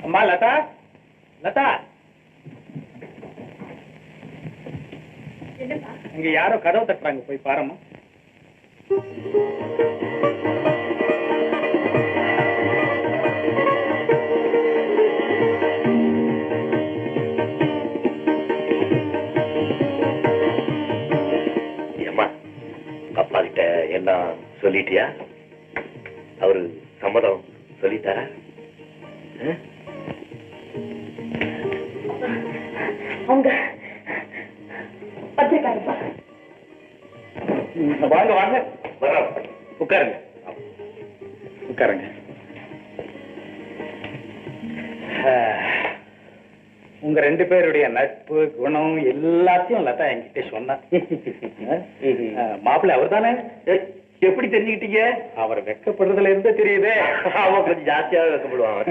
அம்மா லதா, லதா, இங்க யாரோ கதவு தட்டுறாங்க, போய் பாருமா. அப்பா கிட்ட எல்லாம் சொல்லிட்டியா? அவரு சம்மதம் சொல்லிட்டாரா? அவங்க பத்திரிக்காரப்பா. வாங்க வாங்க, உட்காருங்க உட்காருங்க. உங்க ரெண்டு பேருடைய நட்பு குணம் எல்லாத்தையும் லதா என்கிட்ட சொன்னா. மாப்பிள்ளை அவர் தானே? எப்படி தெரிஞ்சுக்கிட்டீங்க? அவர் வெக்கப்படுறதுல இருந்தே தெரியுது. அவன் கொஞ்சம் ஜாஸ்தியாவே வெக்கப்படுவான்.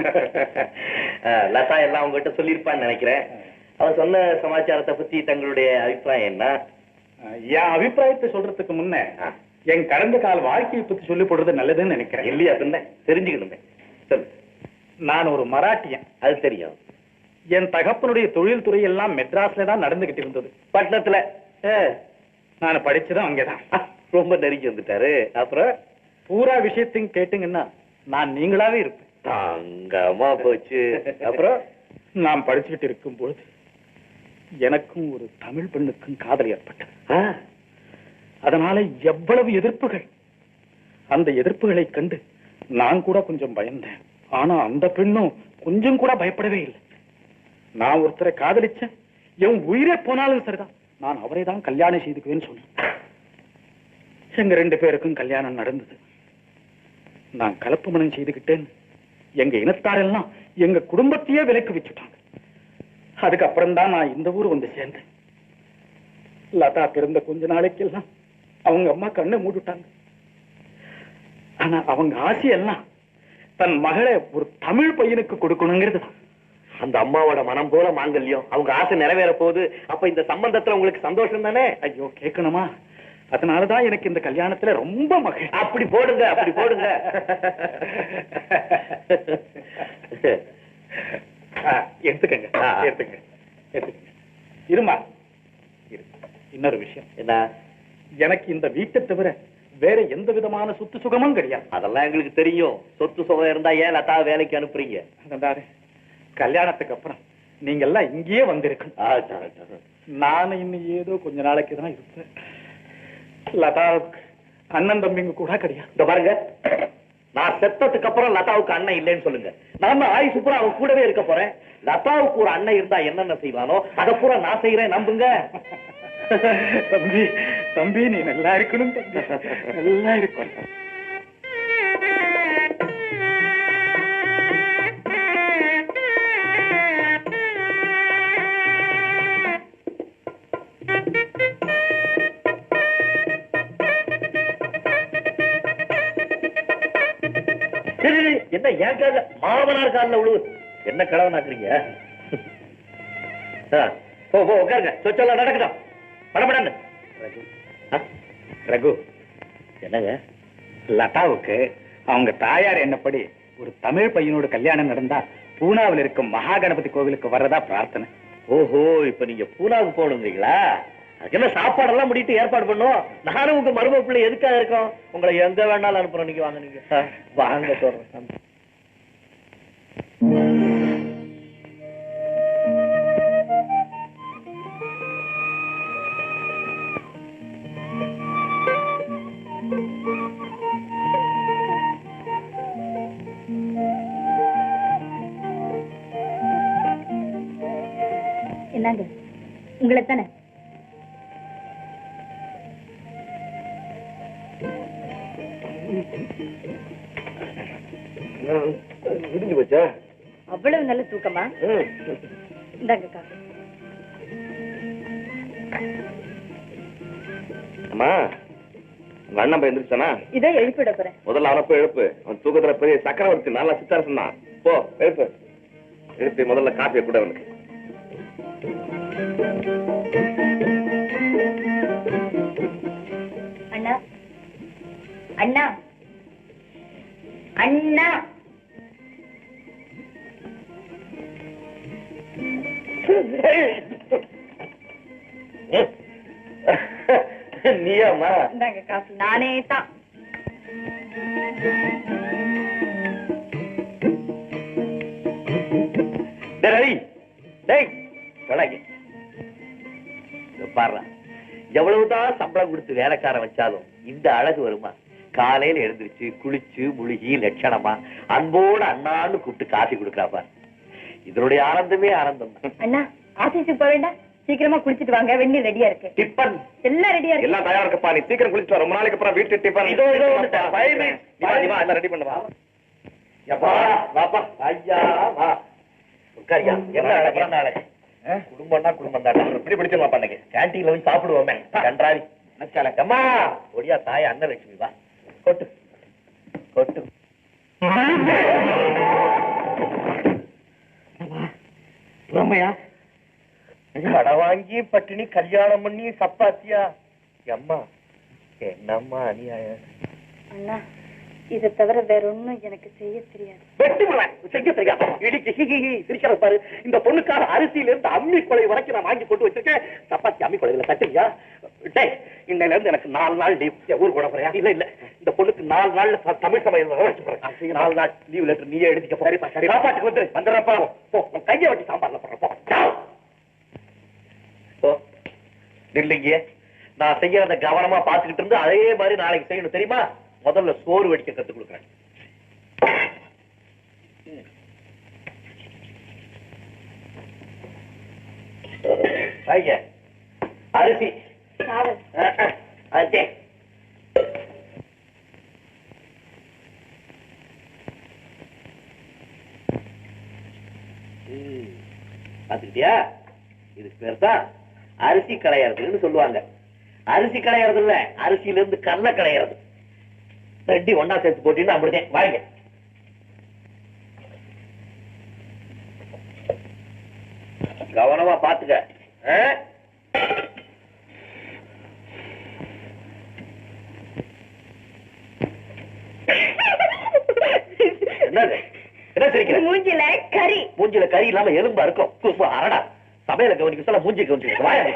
லதா எல்லாம் உங்ககிட்ட சொல்லியிருப்பான்னு நினைக்கிறேன். அவன் சொன்ன சமாச்சாரத்தை பத்தி தங்களுடைய அபிப்பிராயம் என்ன? என் அபிப்பிராயத்தை சொல்றதுக்கு முன்ன என் கடந்த கால வாழ்க்கையை பத்தி சொல்லி போடுறது நல்லதுன்னு நினைக்கிறேன். இல்லையா? பின்ன தெரிஞ்சுக்கணுமே. சொல்லு. நான் ஒரு மராட்டியன். அது தெரியும். என் தகப்பனுடைய தொழில் துறை எல்லாம் மெட்ராஸ்ல தான் நடந்துகிட்டு இருந்தது. பட்டணத்துல நான் படிச்சதும் அங்கேதான். ரொம்ப நெருங்கி வந்துட்டாரு. அப்புறம் பூரா விஷயத்தையும் கேட்டுங்கன்னா நான் நீங்களாவே இருப்பேன். தங்கமா போச்சு. அப்புறம் நான் படிச்சுக்கிட்டு இருக்கும்போது எனக்கும் ஒரு தமிழ் பெண்ணுக்கும் காதல் ஏற்பட்டது. அதனால எவ்வளவு எதிர்ப்புகள். அந்த எதிர்ப்புகளை கண்டு நான் கூட கொஞ்சம் பயந்தேன். ஆனா அந்த பெண்ணும் கொஞ்சம் கூட பயப்படவே இல்லை. நான் ஒருத்தரை காதலிச்சேன், என் உயிரே போனாலும் சரிதான், நான் அவரை தான் கல்யாணம் செய்துக்குவேன்னு சொன்னேன். எங்க ரெண்டு பேருக்கும் கல்யாணம் நடந்தது. நான் கலப்பு மனம் செய்துக்கிட்டேன். எங்க இனத்தாரெல்லாம் எங்க குடும்பத்தையே விலைக்கு வச்சுட்டாங்க. அதுக்கப்புறம் தான் நான் இந்த ஊர் வந்து சேர்ந்தேன். லதா பிறந்த கொஞ்ச நாளைக்கெல்லாம் அவங்க அம்மா கண்ணை மூடிட்டாங்க. ஆனா அவங்க ஆசையெல்லாம் தன் மகளை ஒரு தமிழ் பையனுக்கு கொடுக்கணுங்கிறது தான். அந்த அம்மாவோட மனம் போல மாங்கல்யம். அவங்க ஆசை நிறைவேற போகுது. அப்ப இந்த சம்பந்தத்துல உங்களுக்கு சந்தோஷம் தானே? ஐயோ கேட்கணுமா? அதனாலதான் எனக்கு இந்த கல்யாணத்துல ரொம்ப மகிழ்ச்சி. அப்படி போடுங்க, அப்படி போடுங்க. எடுத்துக்கங்க, எடுத்துக்கங்க, எடுத்துக்கங்க. இருமா, இன்னொரு விஷயம் என்ன, எனக்கு இந்த வீட்டை தவிர வேற எந்த விதமான சொத்து சுகமும் கிடையாது. அதெல்லாம் எங்களுக்கு தெரியும். சொத்து சுகம் இருந்தா ஏன் லதா வேலைக்கு அனுப்புறீங்க? கல்யாணத்துக்கு அப்புறம் நீங்க எல்லாம் இங்கேயே வந்திருக்கணும். நானும் இன்னும் ஏதோ கொஞ்ச நாளைக்கு தான் இருப்பேன். லதாவுக்கு அண்ணன் தம்பிங்க கூட கிடையாது. இந்த பாருங்க, நான் செத்ததுக்கு அப்புறம் லதாவுக்கு அண்ணன் இல்லைன்னு சொல்லுங்க. நான் ஆயுசு பூரா அவன் கூடவே இருக்க போறேன். லதாவுக்கு ஒரு அண்ணன் இருந்தா என்னென்ன செய்வானோ அதை பூரா நான் செய்யறேன், நம்புங்க. தம்பி தம்பி, நீ நல்லா இருக்கணும் தம்பி, நல்லா இருக்கணும். என்ன என் கால மாமனார் காலில் உழுவு? என்ன கடவுனாக்குறீங்க? போ போ உட்காருங்க. சொச்செல்லாம் நடக்கட்டும். படப்படான்னு ரகு, என்னங்க? லதாவுக்கு அவங்க தாயார் என்னப்படி ஒரு தமிழ் பையனோட கல்யாணம் நடந்தா பூனாவில் இருக்கும் மகா கணபதி கோவிலுக்கு வர்றதா பிரார்த்தனை. ஓஹோ, இப்ப நீங்க பூனாவுக்கு போகணுங்கிறீங்களா? அதுக்கெல்லாம் சாப்பாடெல்லாம் முடிட்டு ஏற்பாடு பண்ணும். நானும் உங்க மரும பிள்ளை எதுக்காக இருக்கோம்? உங்களை எங்க வேணாலும் அனுப்புறோம். நீங்க வாங்க, நீங்க வாங்க சொல்றேன். என்னங்க, உங்களை தானே? முடிஞ்சு போச்சா? அவ்வளவு நல்ல தூக்கமா? இந்தாங்கக்கா. அம்மா, உங்க அண்ணன் போய் எந்திரிச்சானா? இதை எழுப்பிட போறேன். முதல்ல அவனை போய் எழுப்பு. அவன் தூக்கத்துல பெரிய சக்கரவர்த்தி நல்லா சித்தாரசன் தான். போ எழுப்பு. எழுப்பி முதல்ல காப்பியை கூட அவனுக்கு. அண்ணா, அண்ணா, அண்ணா, நீயாமா? இந்தாங்க காஃபி. நானே தான். பாரு, எவ்வளவுதான் சம்பளம் கொடுத்து வேலைக்காரன் வச்சாலும் இந்த அழகு வருமா? காலையில எழுந்திருச்சு குளிச்சு முழுகி லட்சணமா அன்போடு அண்ணான்னு கூப்பிட்டு காஃபி கொடுக்கறா பாரு. இதனுடைய ஆனந்தமே ஆனந்தம். அண்ணா ஆபீஸுக்கு போக வேண்டாம், சீக்கிரமா குளிச்சிட்டு வாங்க, வெந்நீர் ரெடியா இருக்கு. டிஃபன் எல்லாம் ரெடியா இருக்கு. எல்லாம் தயாரா இருக்குப்பா, நீ சீக்கிரம் குளிச்சுட்டு வா. ரொம்ப நாளைக்கு அப்புறம் வீட்டு டிஃபன். இதோ வந்துட்டேன். எல்லாம் ரெடி பண்ணுவா. எப்பா வாப்பா. ஐயா வா உட்காரியா. என்ன நடக்கிற நாளை குடும்பம்னா குடும்பம் தான். இப்படி பிடிச்சிருவா பண்ணக்கு கேன்டீன்ல போய் சாப்பிடுவோமே. கன்றாவி அம்மா ஒடியா தாய் அன்னலட்சுமி வா. கொட்டு கொட்டு. ரம்மையா கடை வாங்கி பட்டினி கல்யாணம் பண்ணி சப்பாத்தியா? அம்மா என்னம்மா அநியாயம். அண்ணா இதை தவிர வேற ஒண்ணும் எனக்கு செய்ய தெரியாது. வெட்டி விடுவேன். செய்ய தெரியாது. இடிக்கு சிரிக்கிறது பாரு. இந்த பொண்ணுக்காக அரிசியில இருந்து அம்மி கொலை வரைக்கும் நான் வாங்கி போட்டு வச்சிருக்கேன். சப்பாத்தி அம்மி கொலையில தட்டியா? இன்னையில இருந்து எனக்கு 4 நாள் லீவ். ஊர் கூட போறியா? இல்ல இல்ல, இந்த பொண்ணுக்கு 4 நாள்ல தமிழ் சமையல் வச்சு போறேன். 4 நாள் லீவ் லெட்டர் நீயே எழுதிக்க. சரிப்பா சரி. சாப்பாட்டுக்கு வந்து வந்துடுறப்பா. போ கையை வச்சு சாம்பார்ல போடுறப்போ இல்லைங்க. நான் செய்யறத கவனமா பாத்துக்கிட்டு இருந்து அதே மாதிரி நாளைக்கு செய்யணும் தெரியுமா? முதல்ல சோறு வடிக்க கத்து கொடுக்குறேன். அரிசி பாத்துக்கிட்டியா? இதுக்கு பேர் தான் அரிசி களையறதுன்னு சொல்லுவாங்க. அரிசி களையறது இல்ல, அரிசியில இருந்து கடலை களையறது. ரெட்டி ஒன்னா சேர்த்து போட்டு அப்படிதான் வாங்க. கவனமா பாத்துக்க. என்னது என்ன சிரிக்கிற? மூஞ்சில கறி. மூஞ்சில கறி இல்லாம எலும்பா இருக்கும். அரடா சமையல கவனிக்க சொல்ல மூஞ்சி கவனிச்சு வாங்க.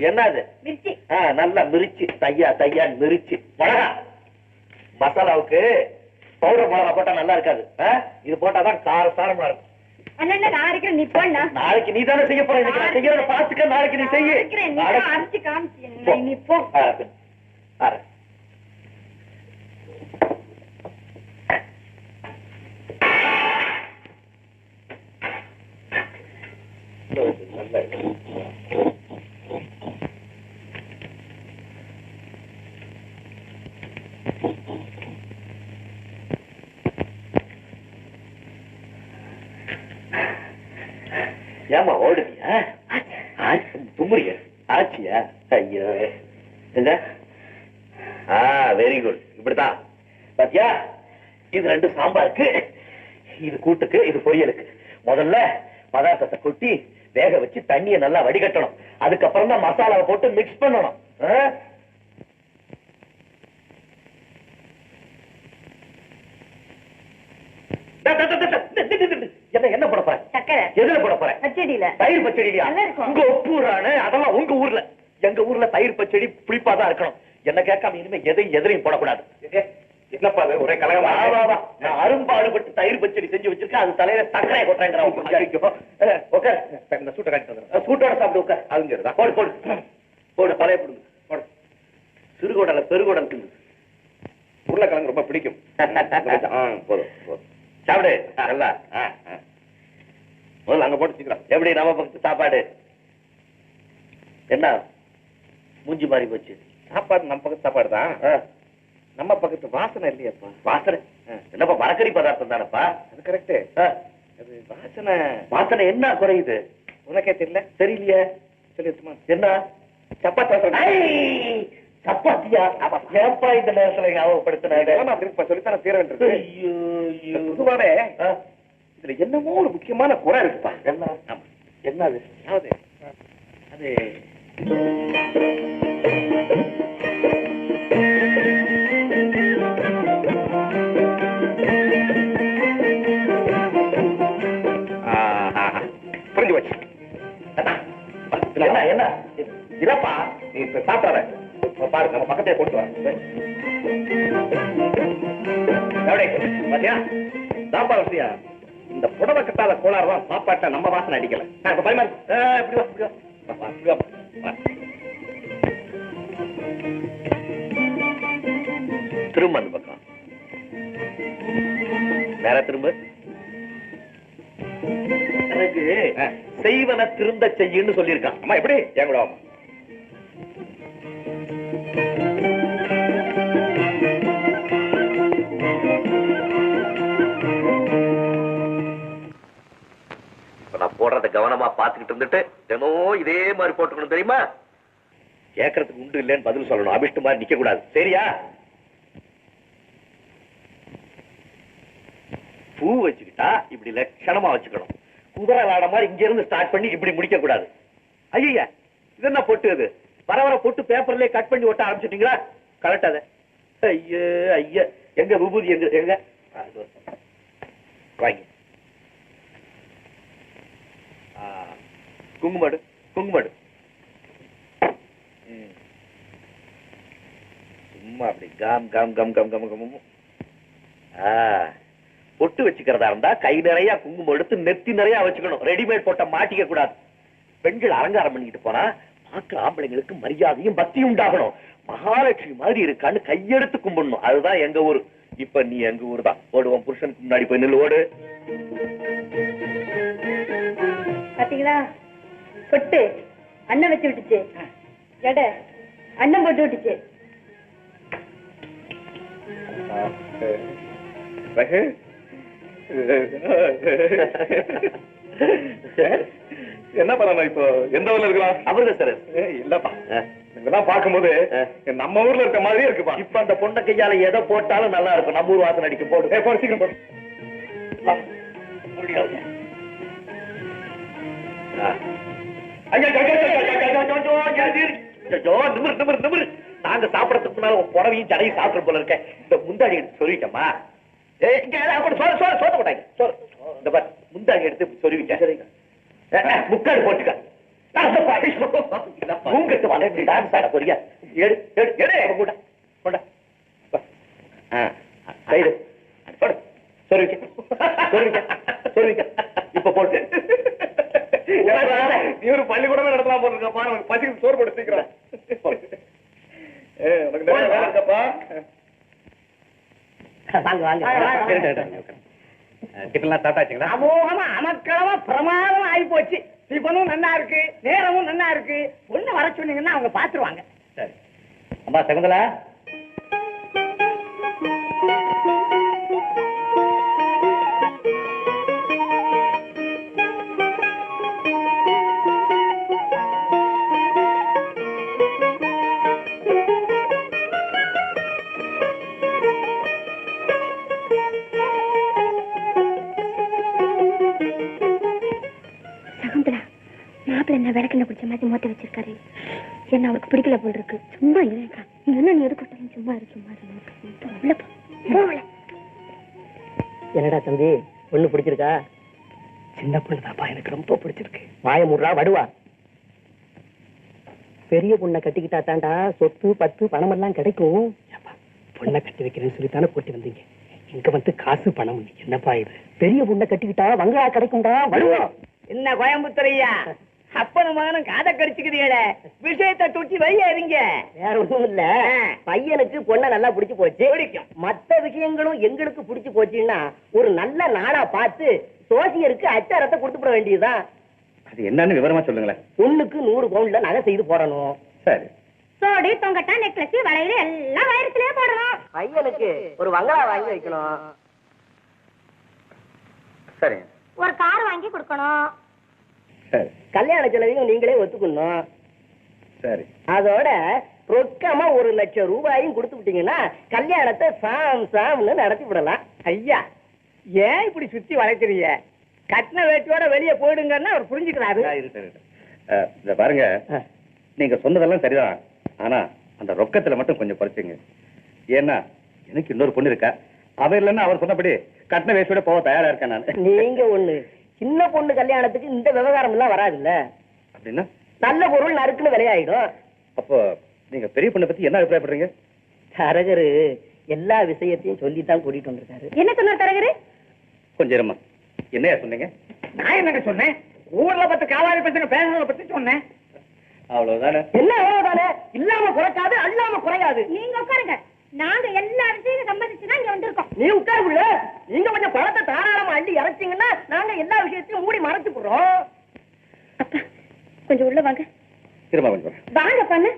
என்னது? மிர்ச்சி. நல்லா மிரிச்சு தையா தையா மிரிச்சு. மிளகா மசாலாவுக்கு பவுடர் மிளகா போட்டா நல்லா இருக்காது. இது போட்டாதான் காரசாரமா இருக்கும். அண்ணா நான் இருக்கிறேன், நீ போண்ணா. நாளைக்கு நீ தானே செய்ய போற. நான் செய்யறத பாத்துக்க. நாளைக்கு நீ செய்ய. அரைச்சு காமிச்சு நீ போ. ஏமா ஓடுறியா? தும்புறிய ஆச்சியா? ஐயோ வெரி குட். இப்படித்தான் பாத்தியா? இது 2 சாம்பாருக்கு, இது கூட்டுக்கு, இது பொரியலுக்கு. முதல்ல பதார்த்தத்தை கொட்டி வேக வச்சு தண்ணியை நல்லா வடிகட்டணும். அதுக்கப்புறம் தான் மசாலாவை போட்டு மிக்ஸ் பண்ணணும். என்ன போட போற? சக்கரை. எதுல போட போற? பச்சடியில. தயிர் பச்சடியா? உங்க ஒப்பூரானு அதெல்லாம் உங்க ஊர்ல. எங்க ஊர்ல தயிர் பச்சடி புளிப்பாதான் இருக்கணும். என்ன கேட்காம இனிமே எதையும் போடக்கூடாது. என்னப்பா ஒரே கலகமா? நான் அரும்பாடுபட்டு தயிர் பச்சடி செஞ்சு வச்சிருக்கேன். அது தலையில சக்கரை கொட்டுறேங்கிறான். இந்த சூட்டை காட்டி தந்துடுறேன். சூட்டோட சாப்பிட்டு உட்கார். அது சரிதான். போடு போடு போடு. தலையை போடுங்க. போடு. சிறுகோடல பெருகோடல் தின்னு. உருளைக்கிழங்கு ரொம்ப பிடிக்கும். போதும் போதும். சாப்பிடு நல்லா. முதல்ல அங்க போட்டு சீக்கிரம். எப்படி நம்ம பக்கத்து சாப்பாடு? என்ன மூஞ்சி மாறி போச்சு? சாப்பாடு நம்ம பக்கத்து சாப்பாடு தான். நம்ம பக்கத்து வாசனை இல்லையாப்பா? வாசனை என்னப்பா? மரக்கறி பதார்த்தம் தானப்பா? அது கரெக்ட். அது வாசனை. வாசனை என்ன குறையுது? உனக்கே தெரியல? தெரியலையே. சொல்லிட்டுமா? என்ன? சப்பாத்தி. சப்பாத்தியா? ஏப்பா இந்த நேரத்துல ஞாபகப்படுத்தின? சொல்லித்தான தீர வேண்டியது. பொதுவாவே இதுல என்னமோ ஒரு முக்கியமான குறை இருக்குப்பா. என்ன அது? அது பாத்தியா தாப்பா விஷயா இந்த புடவை கட்டாத கோளாறு தான் சாப்பாட்டை நம்ம வாசனை அடிக்கல பரிமாறி இப்படி வா திரும்ப அந்த பக்கம் வேற திரும்ப எனக்கு செய்வன திருந்த செய்யுன்னு சொல்லியிருக்கான். அம்மா எப்படி என் கூட நான் போடுறத கவனமா பாத்துக்கிட்டு இருந்துட்டு தினம் இதே மாதிரி போட்டுக்கணும் தெரியுமா? கேட்கறதுக்கு உண்டு இல்லைன்னு பதில் சொல்லணும். அபிஷ்டு மாதிரி நிக்க கூடாது. சரியா? பூ வச்சுக்கிட்டா இப்படி லட்சணமா வச்சுக்கணும். குதிரை விளாட மாதிரி இங்க இருந்து ஸ்டார்ட் பண்ணி இப்படி முடிக்க கூடாது. ஐயா இது என்ன பொட்டு? இது வர வர பொட்டு பேப்பர்லயே கட் பண்ணி ஒட்ட ஆரம்பிச்சிட்டீங்களா? கரெக்டாத. ஐயா ஐயா எங்க விபூதி எங்க எங்க வாங்கி குங்குமடு குங்குமடு சும்மா அப்படி come come come come come come. பொட்டு வச்சுக்கிறதா இருந்தா கை நிறைய குங்குமம் எடுத்து நெத்தி நிறைய வச்சுக்கணும். ரெடிமேட் போட்ட மாட்டிக்க கூடாது. பெண்கள் அலங்காரம் பண்ணிக்கிட்டு போனா பார்க்க ஆம்பளைங்களுக்கு மரியாதையும் பக்தியும் உண்டாகணும். மகாலட்சுமி மாதிரி இருக்கான்னு கையெடுத்து கும்பிடணும். அதுதான் எங்க ஊரு. இப்ப நீ எங்க ஊர் தான். ஓடுவோம் புருஷனுக்கு முன்னாடி போய் நில்லு. ஓடு. பாத்தீங்களா பொட்டு அண்ணன் வச்சு விட்டுச்சு. எடை அண்ணன் போட்டு விட்டுச்சு. என்ன பண்ணணும் இப்போ? எந்த ஊர்ல இருக்கலாம்? அவருதான் சார். இல்லப்பா இதெல்லாம் பார்க்கும்போது நம்ம ஊர்ல இருக்க மாதிரியே இருக்குப்பா. இப்ப அந்த பொண்ணை கையால எதை போட்டாலும் நல்லா இருக்கும். நம்ம ஊர் வாசனை அடிக்கும். போடு போடு சீக்கிரம் போடு. நாங்க சாப்பிடறதுக்கு முன்னால புடவையும் ஜடையும் சாப்பிட போல இருக்க. இந்த முந்தாடி எடுத்து சொல்லிட்டோமா? சோத்த போட்டாங்க. இந்த பாரு முந்தாடி எடுத்து சொல்லிவிட்டேன். முக்காடு போட்டுக்க. உங்கட்டு வளர்ந்து டான்ஸ் ஆட போறியா? எடு எடு எடு கூட கொண்டா சைடு போடு. சொல்லிவிக்க இப்ப போட்டு நீ ஒரு பள்ளிக்கூடமே நடத்தலாம் போட்டுருக்கப்பா. பசிக்கு சோறு போட்டு சீக்கிரம். அமோகமா அமக்களமா பிரமாதமா ஆகி போச்சு. டிஃபனும் நல்லா இருக்கு, நேரமும் நல்லா இருக்கு. ஒண்ணு வர சொன்னீங்கன்னா அவங்க பாத்துருவாங்க. சரி அம்மா சகுந்தலா. விளக்கில பிடிச்ச மாதிரி மோத்த வச்சிருக்காரு. என்ன அவருக்கு பிடிக்கல போல் இருக்கு. சும்மா இருக்கா என்ன நீ எதுக்கட்டும். சும்மா இரு சும்மா இரு. என்னடா தம்பி பொண்ணு பிடிச்சிருக்கா? சின்ன பொண்ணு தாப்பா, எனக்கு ரொம்ப பிடிச்சிருக்கு. மாயமுறா வடுவா. பெரிய பொண்ணை கட்டிக்கிட்டா தாண்டா சொத்து பத்து பணம் எல்லாம் கிடைக்கும். பொண்ணை கட்டி வைக்கிறேன்னு சொல்லித்தானே போட்டி வந்தீங்க. இங்க வந்து காசு பணம் என்னப்பா இது? பெரிய பொண்ணை கட்டிக்கிட்டா வங்கா கிடைக்கும்டா வடுவா. என்ன கோயம்புத்தூரையா அப்பனும் மகனும் காதை கடிச்சுக்கிறீங்களே, விஷயத்தை தொட்டி வையாதீங்க. வேற ஒண்ணும் இல்ல, பையனுக்கு பொண்ணை நல்லா பிடிச்சு போச்சு, பிடிக்கும். மத்த விஷயங்களும் எங்களுக்கு பிடிச்சு போச்சுன்னா ஒரு நல்ல நாளா பார்த்து சோசியருக்கு அச்சாரத்தை கொடுத்துட வேண்டியதுதான். அது என்னன்னு விவரமா சொல்லுங்களேன். பொண்ணுக்கு 100 பவுன்ல நகை செய்து போடணும். சரி. சோடி தொங்கட்டா நெக்லஸ் வளையல எல்லாம் வயிறுலயே போடணும். பையனுக்கு ஒரு வங்களா வாங்கி வைக்கணும். சரி. ஒரு கார் வாங்கி கொடுக்கணும். சரி. கல்யாண செலவையும் நீங்களே ஒத்துக்கணும். சரி. அதோட ரொக்கமா 1 லட்சம் ரூபாயும் கொடுத்து விட்டீங்கன்னா கல்யாணத்தை சாம் சாம்னு நடத்தி விடலாம். ஐயா ஏன் இப்படி சுத்தி வளைக்கிறீங்க? கட்டின வேட்டியோட வெளியே போயிடுங்கன்னா அவர் புரிஞ்சுக்கிறாரு. இத பாருங்க, நீங்க சொன்னதெல்லாம் சரிதான். ஆனா அந்த ரொக்கத்துல மட்டும் கொஞ்சம் குறைச்சிங்க. ஏன்னா எனக்கு இன்னொரு பொண்ணு இருக்கா. அவ இல்லைன்னா அவர் சொன்னபடி கட்டின வேட்டியோட போக தயாரா இருக்கேன் நான். நீங்க ஒண்ணு, சின்ன பொண்ணு கல்யாணத்துக்கு இந்த விவகாரம் எல்லாம் வராது இல்ல. அப்படின்னா நல்ல பொருள் நறுக்குன்னு விலையாயிடும். அப்போ நீங்க பெரிய பொண்ணை பத்தி என்ன அபிப்பிராயப்படுறீங்க? தரகரு எல்லா விஷயத்தையும் சொல்லித்தான் கூட்டிட்டு வந்திருக்காரு. என்ன சொன்னார் தரகரு? கொஞ்சம் இருமா. என்னையா சொன்னீங்க? நான் என்னங்க சொன்னேன்? ஊர்ல பத்து காவாரி பசங்க பேசுறத பத்தி சொன்னேன். அவ்வளவுதானே? என்ன அவ்வளவுதானே? இல்லாம குறைக்காது, அல்லாம குறையாது. நீங்க உட்காருங்க. நாங்க எல்லா விஷயத்தையும் சம்மதிச்சுதான் இங்க வந்திருக்கோம். நீ உட்காருக்குள்ள. நீங்க கொஞ்சம் பழத்தை தாராளமா அள்ளி இறச்சிங்கன்னா நாங்க எல்லா விஷயத்தையும் மூடி மறைச்சு போடுறோம். அப்பா கொஞ்சம் உள்ள வாங்க. இருமா கொஞ்சம். வாங்க பண்ணு.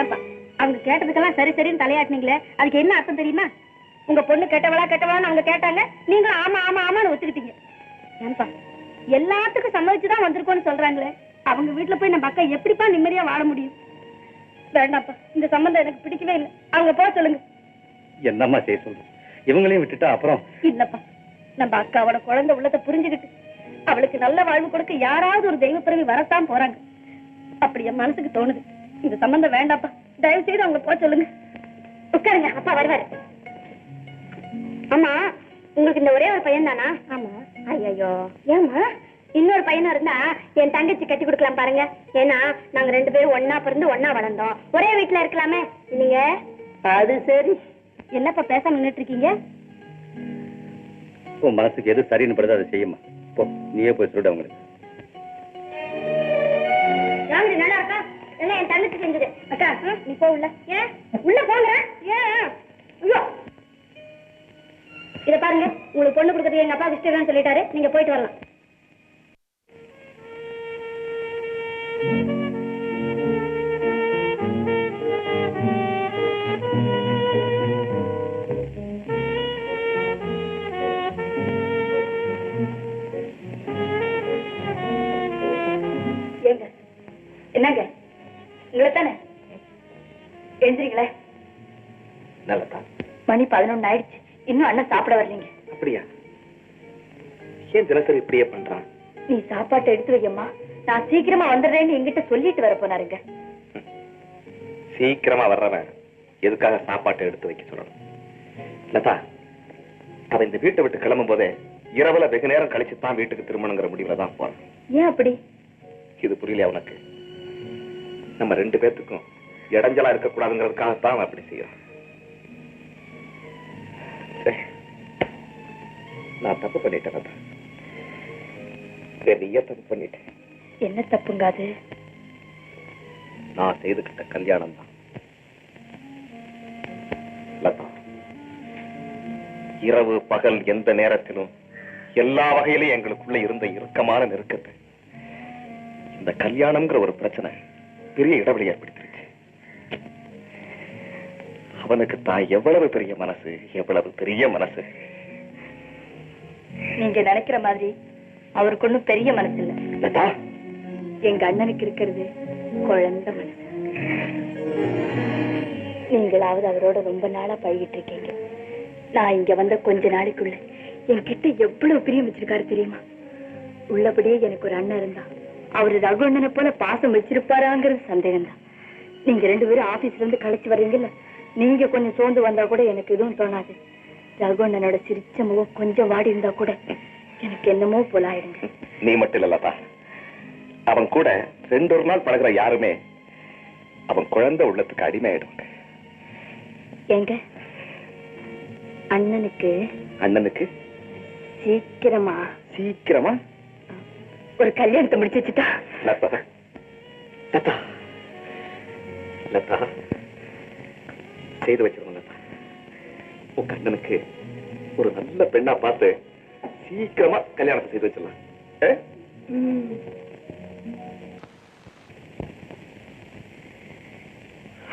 ஏப்பா அவங்க கேட்டதுக்கெல்லாம் சரி சரின்னு தலையாட்டினீங்களே, அதுக்கு என்ன அர்த்தம் தெரியுமா? உங்க பொண்ணு கெட்டவளான்னு அவங்க கேட்டாங்க, நீங்களும் ஆமா ஆமா ஆமான்னு ஒத்துக்கிட்டீங்க. ஏன்பா எல்லாத்துக்கும் சம்மதிச்சுதான் வந்திருக்கோம்னு சொல்றாங்களே, அவங்க வீட்டுல போய் நம்ம அக்கா எப்படிப்பா நிம்மதியா வாழ முடியும்? வேண்டாப்பா, இந்த சம்பந்தம் எனக்கு பிடிக்கவே இல்லை. அவங்க போக சொல்லுங்க. என்னம்மா செய்ய சொல்றேன்? இவங்களையும் விட்டுட்டா அப்புறம்? இல்லப்பா, நம்ம அக்காவோட குழந்தை உள்ளத்தை புரிஞ்சுக்கிட்டு அவளுக்கு நல்ல வாழ்வு கொடுக்க யாராவது ஒரு தெய்வ பிறவி வரத்தான் போறாங்க. அப்படி என் மனசுக்கு தோணுது. இந்த சம்பந்தம் வேண்டாப்பா, தயவு செய்து அவங்க போக சொல்லுங்க. உட்காருங்க, அப்பா வருவாரு. ஆமா, உங்களுக்கு இந்த ஒரே ஒரு பையன் தானா? ஆமா. ஐயோ, ஏமா இன்னொரு பையனும் இருந்தா என் தங்கச்சி கட்டி கொடுக்கலாம் பாருங்க. ஏன்னா நாங்க 2 பேரும் ஒன்னா பிறந்து ஒன்னா வளர்ந்தோம், ஒரே வீட்டுல இருக்கலாமே. நீங்க அது சரி. என்னப்பா பேசாம நின்னுட்டு இருக்கீங்க? உன் மனசுக்கு எது சரின்னு படுதோ அதை செய்யுமா. போ, நீயே போய் சொல்லிடு அவங்களுக்கு. நல்லா இருக்கா? எல்லாம் என் தங்கச்சி செஞ்சது. அக்கா நீ போ உள்ள. ஏன் உள்ள போங்க? ஏன்? ஐயோ, இத பாருங்க, உங்களுக்கு பொண்ணு கொடுக்கறது எங்க அப்பா இஷ்டம் சொல்லிட்டாரு. நீங்க போயிட்டு வரலாம். என்னங்க உங்களை தானே? எழுந்திரீங்களே. நல்லதா? மணி 11 ஆயிடுச்சு, இன்னும் அண்ணன் சாப்பிட வரலீங்க. அப்படியா? ஏன் தினசரி இப்படியே பண்றான்? நீ சாப்பாட்டை எடுத்து வையம்மா, நான் சீக்கிரமா வந்துடுறேன்னு என்கிட்ட சொல்லிட்டு வர போனாருங்க. சீக்கிரமா வர்றவன் எதுக்காக சாப்பாட்டை எடுத்து வைக்க சொல்லணும்? லதா, அவன் இந்த வீட்டை விட்டு கிளம்பும் போதே இரவுல வெகு நேரம் கழிச்சு தான் வீட்டுக்கு திரும்பணுங்கிற முடிவுல தான் போறான். ஏன் அப்படி? இது புரியல அவனுக்கு. நம்ம 2 பேத்துக்கும் இடைஞ்சலா இருக்கக்கூடாதுங்கிறதுக்காகத்தான் அவன் அப்படி செய்யறான். நான் தப்பு பண்ணிட்டேன் லதா. பெரிய தப்பு பண்ணிட்டேன். என்ன தப்புங்க அது? நான் செய்துகிட்ட கல்யாணம் தான் லதா. இரவு பகல் எந்த நேரத்திலும் எல்லா வகையிலும் எங்களுக்குள்ள இருந்த இறுக்கமான நெருக்கத்தை இந்த கல்யாணம்ங்கிற ஒரு பிரச்சனை பெரிய இடைவெளி ஏற்படுத்திருச்சு. அவனுக்கு தான் எவ்வளவு பெரிய மனசு, எவ்வளவு பெரிய மனசு. நீங்க நினைக்கிற மாதிரி அவருக்கு ஒண்ணும் பெரிய மனசு இல்ல லதா. எங்க அண்ணனுக்கு இருக்கிறது குழந்தை மனசு. நீங்களாவது அவரோட ரொம்ப நாளா பழகிட்டு இருக்கீங்க. நான் இங்க வந்த கொஞ்ச நாளைக்குள்ள என்கிட்ட எவ்வளவு பிரியம் வச்சிருக்காரு தெரியுமா? உள்ளபடியே எனக்கு ஒரு அண்ணன் இருந்தா அவரு ரகுவண்ணனை போல பாசம் வச்சிருப்பாராங்கிறது சந்தேகம் தான். நீங்க 2 பேரும் ஆபீஸ்ல இருந்து கழிச்சு வர்றீங்கல்ல, நீங்க கொஞ்சம் சோர்ந்து வந்தா கூட எனக்கு எதுவும் தோணாது. ரகுவண்ணனோட சிரிச்ச முகம் கொஞ்சம் வாடி இருந்தா கூட எனக்கு என்னமோ போல ஆயிடுங்க. நீ மட்டும் இல்லலப்பா, அவன் கூட 2 நாள் பழகுற யாருமே அவன் குழந்தை உள்ளத்துக்கு அடிமை ஆயிடுவாங்க. எங்க அண்ணனுக்கு சீக்கிரமா ஒரு கல்யாணத்தை முடிச்சு வச்சுட்டா? லதா, செய்து வச்சிருவோம் லதா. உன் கண்ணனுக்கு ஒரு நல்ல பெண்ணா பார்த்து சீக்கிரமா கல்யாணத்தை செய்து வச்சிடலாம்.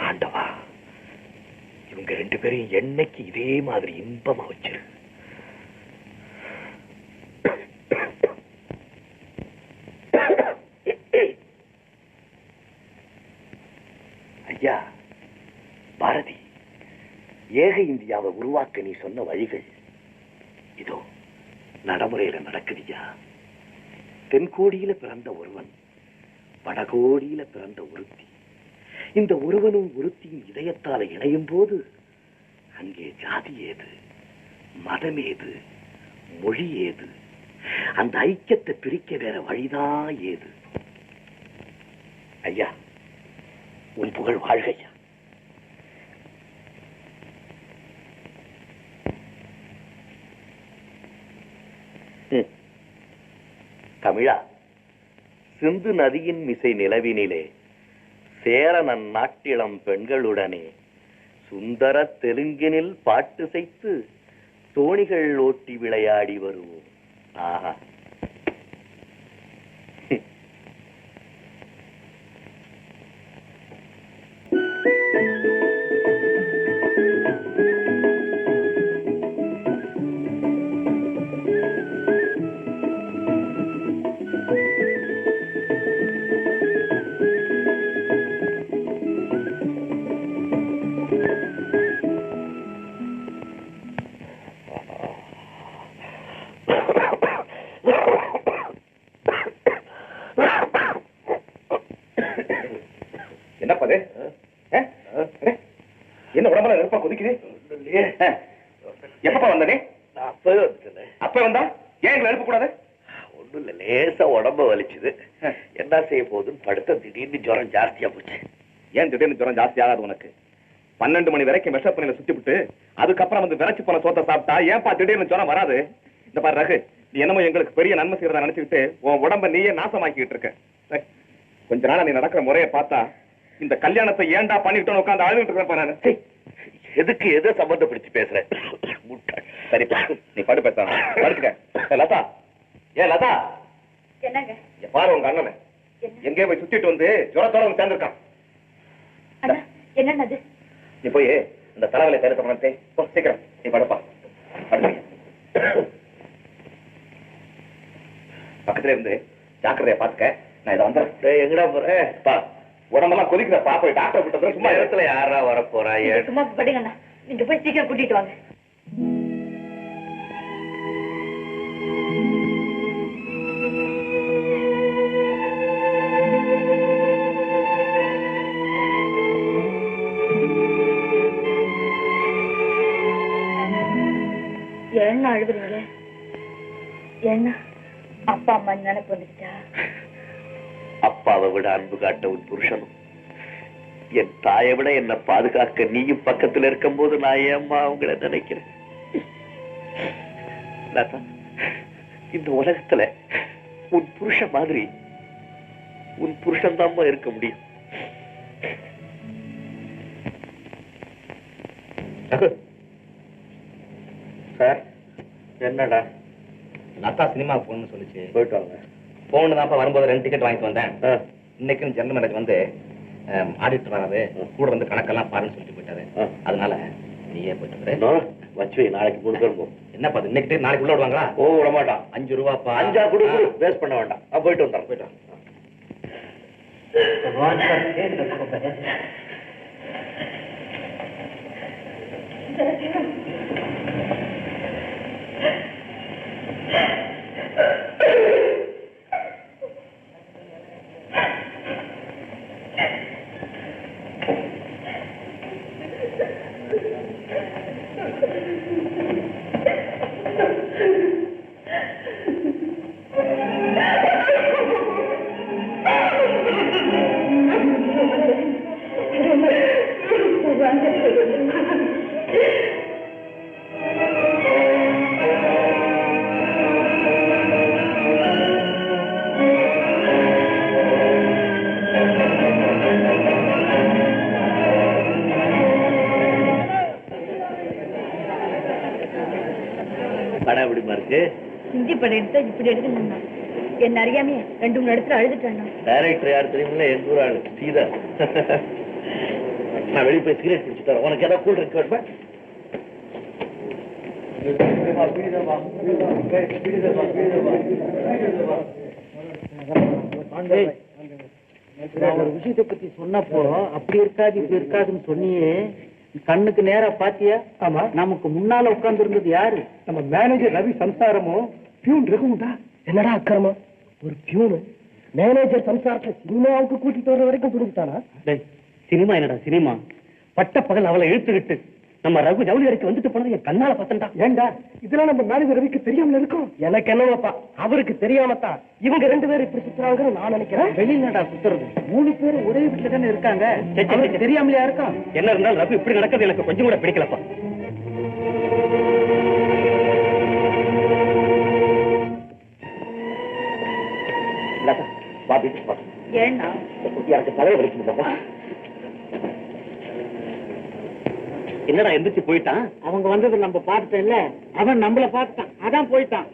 ஆண்டவா, இவங்க 2 பேரையும் என்னைக்கு இதே மாதிரி இன்பமா வச்சிரு. ஐயா பாரதி, ஏக இந்தியாவை உருவாக்க நீ சொன்ன வழிகள் இதோ நடைமுறையில நடக்குதுயா. தென்கோடியில பிறந்த ஒருவன், வடகோடியில பிறந்த ஒருத்தி. இந்த ஒருவனும் ஒருத்தியும் இதயத்தால இணையும் போது அங்கே ஜாதி ஏது, மதம் ஏது, மொழி ஏது? அந்த ஐக்கியத்தை பிரிக்க வேற வழிதான் ஏது? ஐயா, உன் புகழ் வாழ்கையா. தமிழா, சிந்து நதியின் மிசை நிலவினிலே சேரனன் நாட்டிளம் பெண்களுடனே சுந்தர தெலுங்கினில் பாட்டுசைத்து தோணிகள் ஓட்டி விளையாடி வருவோம். ஆஹா, என்னப்பா என்ன உடம்புல நெருப்பா கொதிக்குது? எப்பப்பா வந்த நீ? அப்பவே வந்துட்டேன். அப்ப வந்தா ஏன் எங்களை எழுப்ப கூடாது? ஒண்ணும் இல்ல, லேசா உடம்ப வலிச்சுது. என்ன செய்ய போகுதுன்னு படுத்த திடீர்னு ஜுரம் ஜாஸ்தியா போச்சு. ஏன் திடீர்னு ஜுரம் ஜாஸ்தி ஆகாது உனக்கு? 12 மணி வரைக்கும் விஷ பணியில சுத்தி விட்டு அதுக்கப்புறம் வந்து விரைச்சு போன சோத்தை சாப்பிட்டா ஏன்பா திடீர்னு ஜுரம் வராது? இந்த பாரு ரகு, நீ என்னமோ எங்களுக்கு பெரிய நன்மை செய்யறதா நினைச்சுக்கிட்டு உன் உடம்ப நீயே நாசமாக்கிட்டு இருக்க. கொஞ்ச நாள் நீ நடக்கிற முறையை பார்த்தா இந்த கல்யாணத்தை ஏன்டா பண்ணிக்கிட்டோன்னு உட்காந்து அழுதுட்டு இருப்பேன் நான். எதுக்கு எதை சம்பந்தப்படுத்தி பேசுறேன்? சரிப்பா, நீ படு பேச படுத்துக்க. லதா, ஏன் லதா, என்னங்க? பாரு உங்க அண்ணனை எங்கேயோ போய் சுத்திட்டு வந்து ஜுரத்தோட வந்து சேர்ந்திருக்கான். என்னது? நீ போய் இந்த தலைவலை தேட சொன்னே சீக்கிரம் நீ படுப்பா. பக்கத்துல இருந்து ஜாக்கிரதையா பாத்துக்க. நான் இதை வந்துடுறேன். எங்கடா போற? உடம்பெல்லாம் கொதிக்கிறப்பா, போய் டாக்டர் கிட்ட சும்மா இடத்துல யாரா வர போறா? சும்மா படுங்கண்ணா, நீங்க போய் சீக்கிரம் கூட்டிட்டு வாங்க. என்ன அழுகுறீங்க? என்ன அப்பா அம்மா நினைப்பு வந்துட்டா? அப்பாவை விட அன்பு காட்ட உன் புருஷனும், என் தாயை விட என்ன பாதுகாக்க நீயும் பக்கத்துல இருக்கும் போது நான் ஏம்மா அவங்கள நினைக்கிறேன்? இந்த உலகத்துல உன் புருஷன் மாதிரி உன் புருஷன் தான் இருக்க முடியும். சார், என்னடா? லதா சினிமா போகணும்னு சொல்லிச்சு. போயிட்டு வாங்க. போகணும் தான் வரும்போது 2 டிக்கெட் வாங்கிட்டு வந்தேன். இன்னைக்கு ஜெனரல் மேனேஜர் வந்து ஆடிட்டர் வராது, கூட வந்து கணக்கெல்லாம் பாருன்னு சொல்லிட்டு போயிட்டாரு. அதனால நீயே போயிட்டு வச்சு நாளைக்கு கொடுக்கணும். என்னப்பா இன்னைக்கு நாளைக்கு உள்ள விடுவாங்களா? ஓ, விட மாட்டான். 5 ரூபாப்பா. 5 கொடு, வேஸ்ட் பண்ண வேண்டாம். போயிட்டு வந்தேன். போயிட்டு வாங்க. படம் எப்படிமா இருக்கு? ஹிந்தி படம் எடுத்தா இப்படி எடுக்கணும்னா என்ன அறியாமே 2-3 இடத்துல அழுதுட்டேன். டைரக்டர் யார் தெரியுமில்ல? என் ஊர் ஆளு சீதா. நான் வெளியே போய் சிகரெட் பிடிச்சு தரேன். உனக்கு ஏதாவது கூல் ட்ரிங்க் வேணுமா? நான் ஒரு விஷயத்தை பத்தி சொன்னப்போ அப்படி இருக்காது இப்படி இருக்காதுன்னு சொன்னியே, கண்ணுக்கு நேரா பாத்தியா? ஆமா. நமக்கு முன்னால உட்கார்ந்து இருந்தது யாரு? நம்ம மேனேஜர் ரவி சம்சாரமும் பியூன் ரகுமுண்டா. என்னடா அக்கிரமம்? ஒரு பியூனு மேனேஜர் சம்சாரத்தை சினிமாவுக்கு கூட்டிட்டு வர வரைக்கும் துடிச்சிட்டானா? சினிமா என்னடா சினிமா? பட்ட பகல் அவளை இழுத்துக்கிட்டு நம்ம ரகு ஜவுளி கடைக்கு வந்துட்டு போனது என் கண்ணால பார்த்தா. ஏண்டா இதெல்லாம் நம்ம மேனேஜர் ரவிக்கு தெரியாமல இருக்கும்? எனக்கு என்னவாப்பா, அவருக்கு தெரியாமத்தான் இவங்க 2 பேரும் இப்படி சுத்துறாங்கன்னு நான் நினைக்கிறேன். வெளியிலடா சுத்துறது, 3 பேரும் ஒரே வீட்டுல தானே இருக்காங்க, தெரியாமலையா இருக்கும்? என்ன இருந்தாலும் ரகு இப்படி நடக்கிறது எனக்கு கொஞ்சம் கூட பிடிக்கலப்பா. ஏன்னா எனக்கு தலையை வலிக்குதுப்பா. என்னடா எந்திரிச்சு போயிட்டான்? அவங்க வந்தது நம்ம பார்த்துட்டோம் இல்ல, அவன் நம்மள பார்த்துட்டான், அதான் போயிட்டான்.